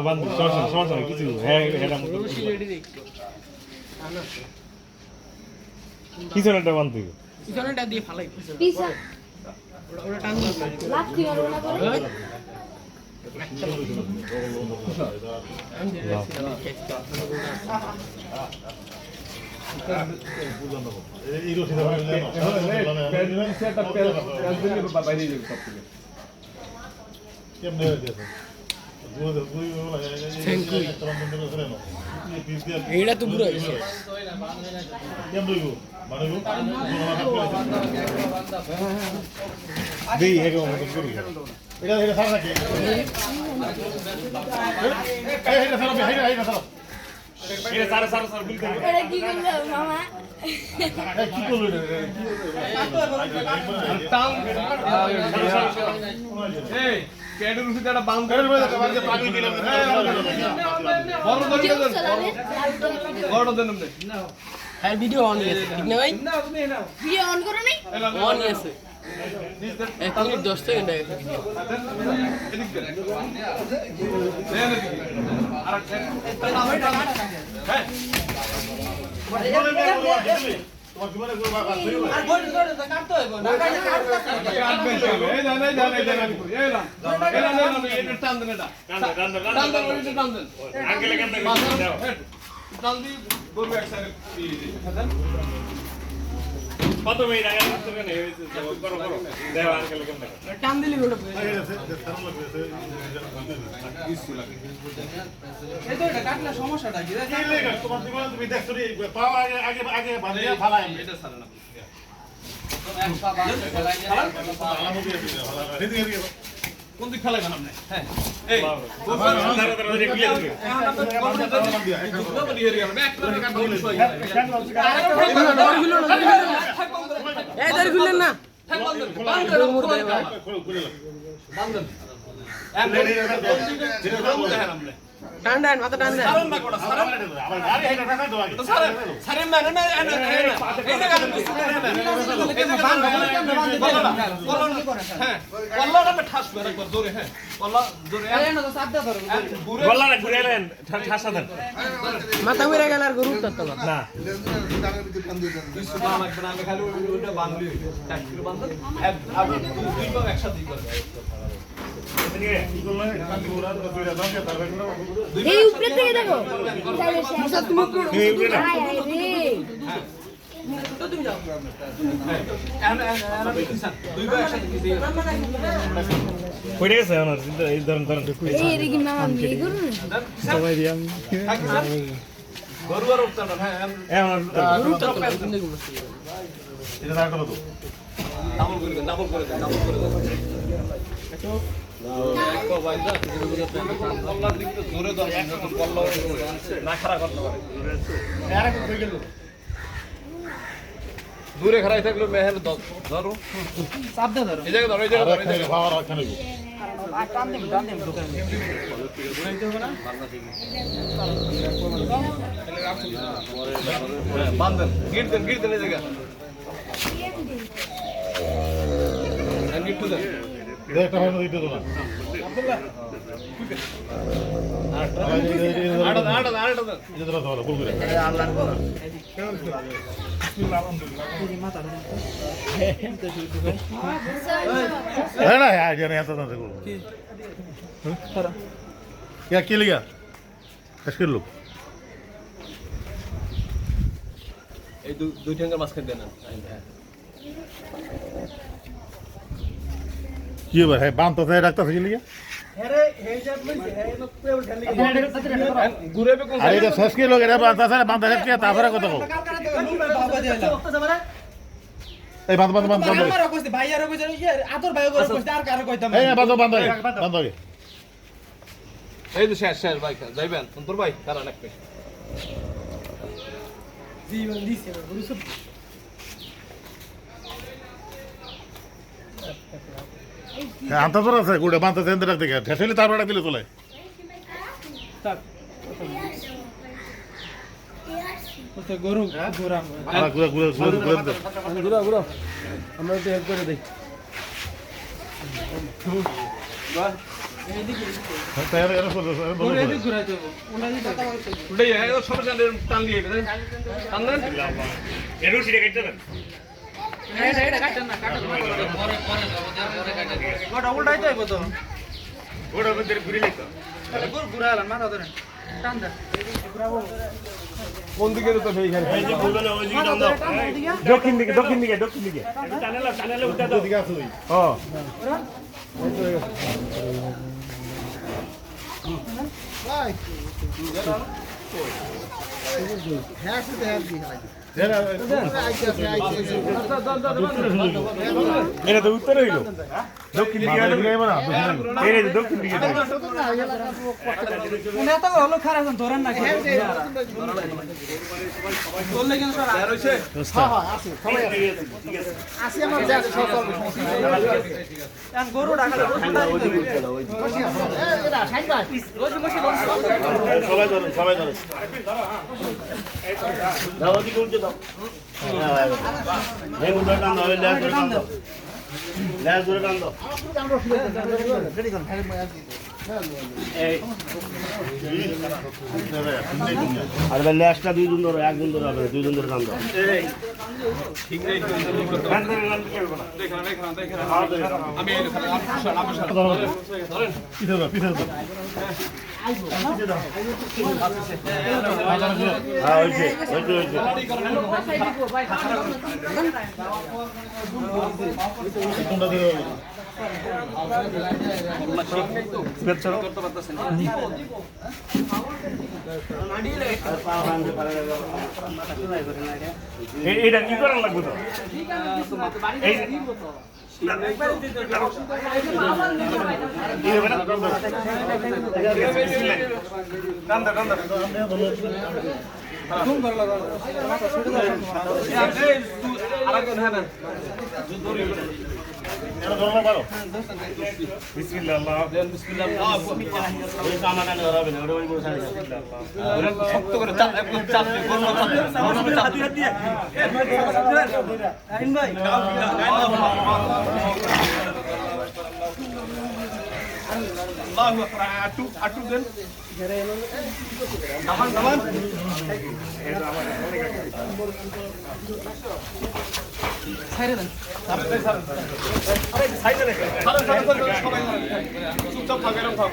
বান্ধব সমস্যা কিছু হ্যাঁ এটা পিছনেটা বান্ধব পিছনেটা দিয়ে ফালাই পিছা ওটা টান লাফতি মারবো না করে এই রসিদা কেমনে এইটা তো পুরো হয়েছে এটা কি করলো মামা কি করলো পেটের উচিত একটা বাম করে বড় দেন হ্যাঁ ভিডিও অন হয়েছে ঠিক না ভাই ভিডিও অন করো নাই অন হয়েছে 1 মিনিট 10 সেকেন্ড হয়ে গেছে কত মিনিট আগে টান দিলি ওটা এই তো এটা কাটলে সমস্যাটা কি তুমি দেখছো পাও আগে আগে আগে বাঁধিয়ে ফালাই এটা ছাড়ে না কোন দিক ফেলাইবেন আপনি হ্যাঁ এই খুললেন না টান দেন মাথা টান দেন মাথা ঘুরে গেল আর গরু উঠতো না এই উপরে থেকে দেখো পড়ে গেছে আমার এই ধরন এই রে কি মামা বিয়ে করুন সবাই দিয়াম গরু আর উঠতাম হ্যাঁ গরু উঠতো না এটা না করো তো ডাবল করে দেন দূরে খারাই থাকলো মেহের ধরো চাপদা ধরো এই জায়গায় ধরো এই জায়গায় ধরো খাওয়ার রাখা নেব টান দেব দোকান বান্ধন গিট দেন এই জায়গা গিট দেন একটা হয় না দিতে তো না এটা ধরো ধরো বল করে है ना यार जने आता था देखो क्या के लिया कशकर लोग এই দুই ঠ্যাঙ্গের মাঝখানে দেন ये बात है बांध तो है रखता था के लिया ঘুরে বে কোন अरे तो सस के लोग है बांधता था बांध है क्या ताफरा को तो ए बांध बांध बांध बांध আমারও কইছে ভাইয়ারও কইছে আদর ভাইও কইছে আর কারো কইতাম ए बांध बांध बांध बांध এই তো শেষ ভাই যাইবেন তোর ভাই কারা লাগবে জীবন দিছে গরু সব अंत तो रहा है गुड़े बांधते थे अंदर रख देगा ठेसले तार बड़ा दिले तो ले ওতে গরু গোরা गुड़ा गुड़ा गुड़ा গুরা গুরা আমরা তো হেল্প করে দেই তাই এর বলো উঠে যায় ও সমস্যা নেই টান দিয়ে টান দেন এরও সিটে কাটতে দেন ওটা ওদের ঘুরে লাগতো কোন দিকে তো সেইখানে এই যে বলবে না ওই দিকে টান দাও দক্ষিণ দিকে টানেলে উঠা দাও দিকে আছে ওই এটা তো উত্তর হইল দক্ষিণ দিকে যাবো না এই দক্ষিণ দিকে যাবো সবাই ধরো দাও ওদিকে উঠে দাও এই মুদ্রা টান দাও ল্যাস ধরে টান দাও আর ল্যাসটা দুইজন ধরো একজন ধরে হবে দুইজন ধরে টান দাও হ্যাঁ হয়েছে এটা কি করার লাগবে তো শক্ত করে চাপ একদম চাপ দিয়ে আল্লাহু আকবার আটু দেন নামান ছাইরে দেন সাইডে রেখে চুপচাপ থাক এরকম থাক